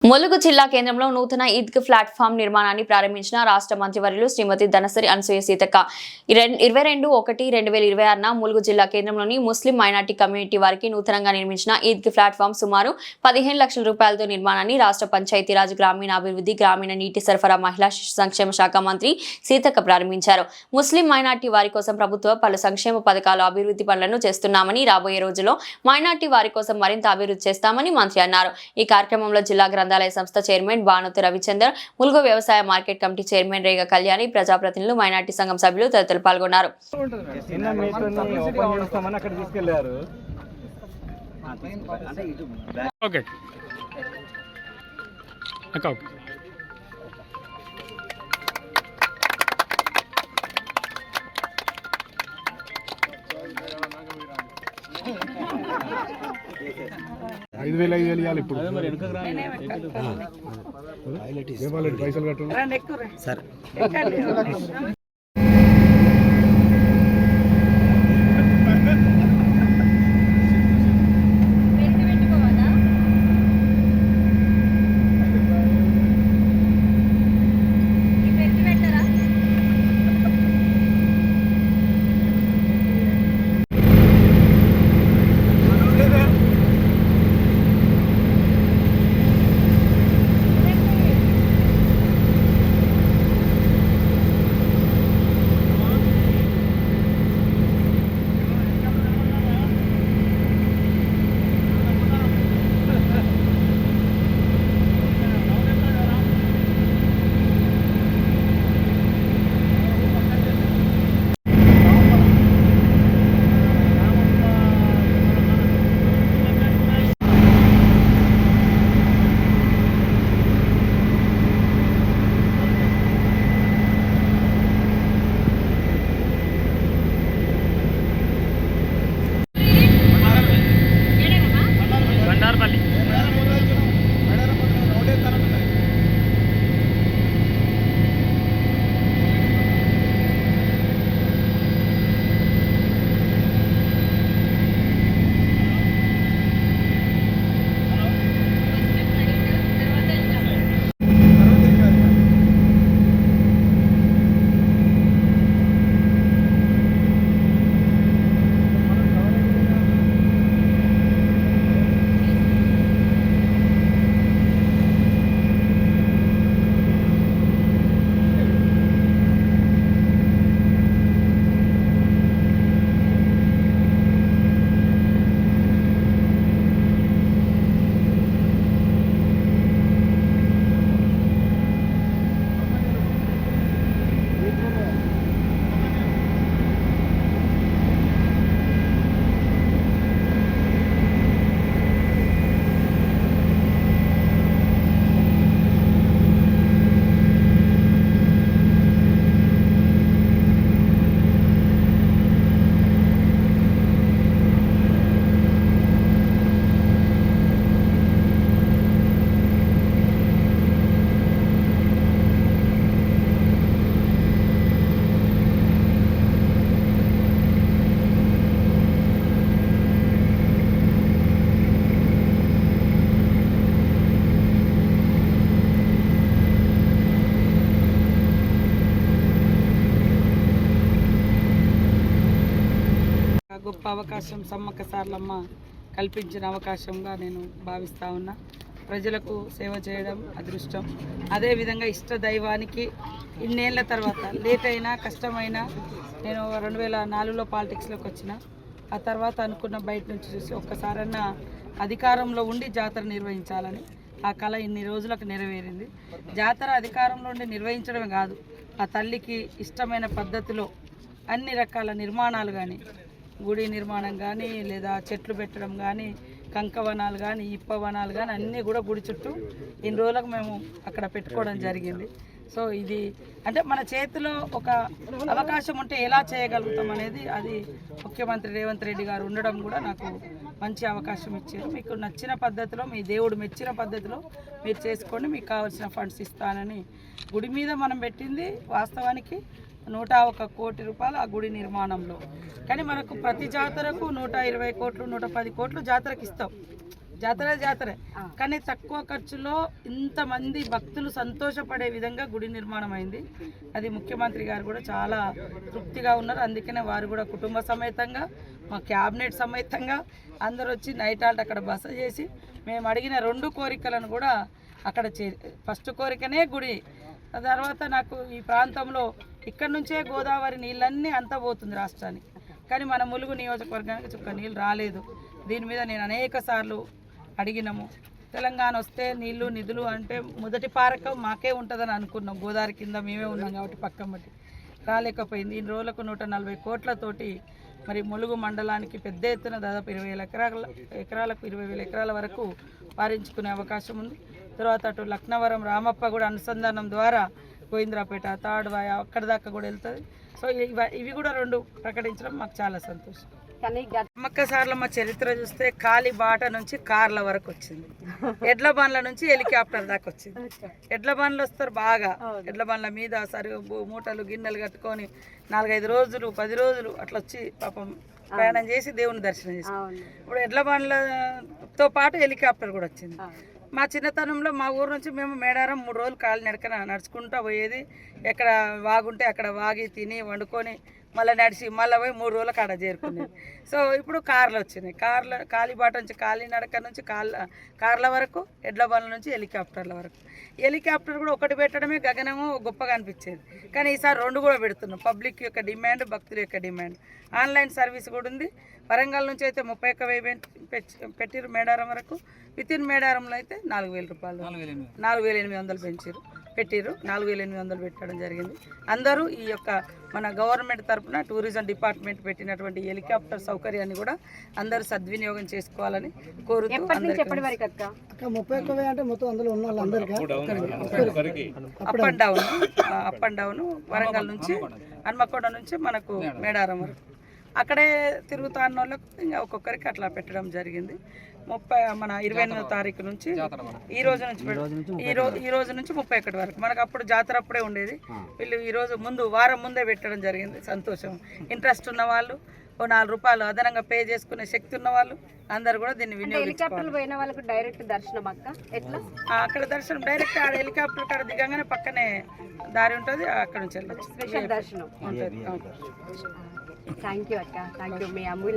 ములుగు జిల్లా కేంద్రంలో నూతన ఈద్గా ప్లాట్ఫామ్ నిర్మాణాన్ని ప్రారంభించిన రాష్ట్ర మంత్రివర్యులు శ్రీమతి ధనసరి అనసూయ సీతక్క 22/1/2026న ములుగు జిల్లా కేంద్రంలోని ముస్లిం మైనార్టీ కమ్యూనిటీ వారికి నూతనంగా నిర్మించిన ఈద్గా ప్లాట్ఫామ్ సుమారు 15 లక్షల రూపాయలతో నిర్మాణాన్ని రాష్ట్ర పంచాయతీరాజ్ గ్రామీణాభివృద్ధి గ్రామీణ నీటి సరఫరా మహిళా శిశు సంక్షేమ శాఖ మంత్రి సీతక్క ప్రారంభించారు. ముస్లిం మైనార్టీ వారి కోసం ప్రభుత్వం పలు సంక్షేమ పథకాలు అభివృద్ధి పనులను చేస్తున్నామని రాబోయే రోజుల్లో మైనార్టీ వారి కోసం మరింత అభివృద్ధి చేస్తామని మంత్రి అన్నారు. ఈ కార్యక్రమంలో జిల్లా గ్రంథాలయ సంస్థ చైర్మన్ బానోతు రవిచందర్, ములుగు వ్యవసాయ మార్కెట్ కమిటీ చైర్మన్ రేగ కళ్యాణి, ప్రజాప్రతినిధులు, మైనార్టీ సంఘం సభ్యులు తదితరులు పాల్గొన్నారు. ఐదు వేలు ఇవ్వాలి ఇప్పుడు పైసలు కట్టండి సార్. గొప్ప అవకాశం సమ్మక్క సార్లమ్మ కల్పించిన అవకాశంగా నేను భావిస్తూ ఉన్నా. ప్రజలకు సేవ చేయడం అదృష్టం. అదేవిధంగా ఇష్ట దైవానికి ఇన్నేళ్ల తర్వాత లేట్ అయినా కష్టమైనా నేను 2004లో పాలిటిక్స్లోకి వచ్చిన. ఆ తర్వాత అనుకున్న బయట నుంచి చూసి ఒక్కసారన్నా అధికారంలో ఉండి జాతర నిర్వహించాలని ఆ కళ ఇన్ని రోజులకు నెరవేరింది. జాతర అధికారంలో ఉండి నిర్వహించడమే కాదు, ఆ తల్లికి ఇష్టమైన పద్ధతిలో అన్ని రకాల నిర్మాణాలు కానీ, గుడి నిర్మాణం కానీ, లేదా చెట్లు పెట్టడం కానీ, కంకవనాలు కానీ, ఇప్పవనాలు కానీ అన్నీ కూడా గుడి చుట్టూ ఇన్ని రోజులకు మేము అక్కడ పెట్టుకోవడం జరిగింది. సో ఇది అంటే మన చేతిలో ఒక అవకాశం ఉంటే ఎలా చేయగలుగుతాం అనేది, అది ముఖ్యమంత్రి రేవంత్ రెడ్డి గారు ఉండడం కూడా నాకు మంచి అవకాశం ఇచ్చారు. మీకు నచ్చిన పద్ధతిలో, మీ దేవుడు మెచ్చిన పద్ధతిలో మీరు చేసుకోండి, మీకు కావాల్సిన ఫండ్స్ ఇస్తానని. గుడి మీద మనం పెట్టింది వాస్తవానికి 101 కోటి రూపాయలు ఆ గుడి నిర్మాణంలో. కానీ మనకు ప్రతి జాతరకు 120 కోట్లు 110 కోట్లు జాతరకు ఇస్తాం. జాతరే కానీ తక్కువ ఖర్చులో ఇంతమంది భక్తులు సంతోషపడే విధంగా గుడి నిర్మాణం అయింది. అది ముఖ్యమంత్రి గారు కూడా చాలా తృప్తిగా ఉన్నారు. అందుకనే వారు కూడా కుటుంబ సమేతంగా మా క్యాబినెట్ సమేతంగా అందరూ వచ్చి నైట్ ఆల్ట్ అక్కడ బస చేసి మేము అడిగిన 2 కోరికలను కూడా అక్కడ ఫస్ట్ కోరికనే గుడి. తర్వాత నాకు ఈ ప్రాంతంలో ఇక్కడ నుంచే గోదావరి నీళ్ళన్నీ అంతా పోతుంది రాష్ట్రానికి, కానీ మన ములుగు నియోజకవర్గానికి చుక్క నీళ్ళు రాలేదు. దీని మీద నేను అనేక సార్లు అడిగినాము. తెలంగాణ వస్తే నీళ్లు నిధులు అంటే మొదటి పారకం మాకే ఉంటుందని అనుకున్నాం. గోదావరి కింద మేమే ఉన్నాం కాబట్టి పక్కన బట్టి రాలేకపోయింది. ఈ రోజులకు 140 కోట్లతోటి మరి ములుగు మండలానికి పెద్ద ఎత్తున దాదాపు 20,000 ఎకరాలకు 20,000 ఎకరాల వరకు పారించుకునే అవకాశం ఉంది. తర్వాత అటు లక్నవరం రామప్ప కూడా అనుసంధానం ద్వారా గోవింద్రాపేట తాడ్వాయ అక్కడి దాకా కూడా వెళ్తుంది. సో ఇవి కూడా 2 ప్రకటించడం మాకు చాలా సంతోషం. సమ్మక్క సారలమ్మ చరిత్ర చూస్తే కాలి బాట నుంచి కార్ల వరకు వచ్చింది, ఎడ్ల బండ్ల నుంచి హెలికాప్టర్ దాకా వచ్చింది. ఎడ్ల బండ్లు వస్తారు బాగా, ఎడ్ల బండ్ల మీద మూటలు గిన్నెలు కట్టుకొని 4-5 రోజులు 10 రోజులు అట్లా వచ్చి పాపం ప్రయాణం చేసి దేవుని దర్శనం చేసి. ఇప్పుడు ఎడ్ల బండ్లతో పాటు హెలికాప్టర్ కూడా వచ్చింది. మా చిన్నతనంలో మా ఊరు నుంచి మేము మేడారం 3 రోజులు కాలి నడుచుకుంటూ పోయేది. ఎక్కడ వాగుంటే అక్కడ వాగి తిని వండుకొని మళ్ళీ నడిచి మళ్ళీ పోయి 3 రోజుల కాడ చేరుకునేది. సో ఇప్పుడు కార్లు వచ్చినాయి. కాలిబాట నుంచి కాలినడక నుంచి కార్ల వరకు, ఎడ్ల బండ్ల నుంచి హెలికాప్టర్ల వరకు. హెలికాప్టర్ కూడా ఒకటి పెట్టడమే గగనము గొప్పగా అనిపించేది, కానీ ఈసారి 2 కూడా పెడుతున్నాం. పబ్లిక్ యొక్క డిమాండ్, భక్తుల యొక్క డిమాండ్. ఆన్లైన్ సర్వీస్ కూడా ఉంది. వరంగల్ నుంచి అయితే 31,000 పెట్టిరు మేడారం వరకు. వితిన్ మేడారంలో అయితే 4,000 రూపాయలు 4,800 పెట్టిరు. 4,800 పెట్టడం జరిగింది. అందరూ ఈ యొక్క మన గవర్నమెంట్ తరఫున టూరిజం డిపార్ట్మెంట్ పెట్టినటువంటి హెలికాప్టర్ సౌకర్యాన్ని కూడా అందరూ సద్వినియోగం చేసుకోవాలని కోరుతూ అప్ అండ్ డౌన్ వరంగల్ నుంచి హన్మకొండ నుంచి మనకు మేడారం వరకు అక్కడే తిరుగుతా అన్న వాళ్ళకు ఇంకా ఒక్కొక్కరికి అట్లా పెట్టడం జరిగింది. 28వ తారీఖు నుంచి ఈ రోజు నుంచి 31 వరకు. మనకు అప్పుడు జాతర అప్పుడే ఉండేది. వీళ్ళు ఈరోజు వారం ముందే పెట్టడం జరిగింది. సంతోషం. ఇంట్రెస్ట్ ఉన్న వాళ్ళు ఓ 4 రూపాయలు అదనంగా పే చేసుకునే శక్తి ఉన్న వాళ్ళు అందరు కూడా దీన్ని వినియోగించుకోవాలి. అక్కడ దర్శనం డైరెక్ట్ ఆడ హెలికాప్టర్ కాడ దిగంగానే పక్కనే దారి ఉంటుంది, అక్కడ నుంచి వెళ్ళచ్చు. థ్యాంక్ యూ అక్క, థ్యాంక్ యూ. మీ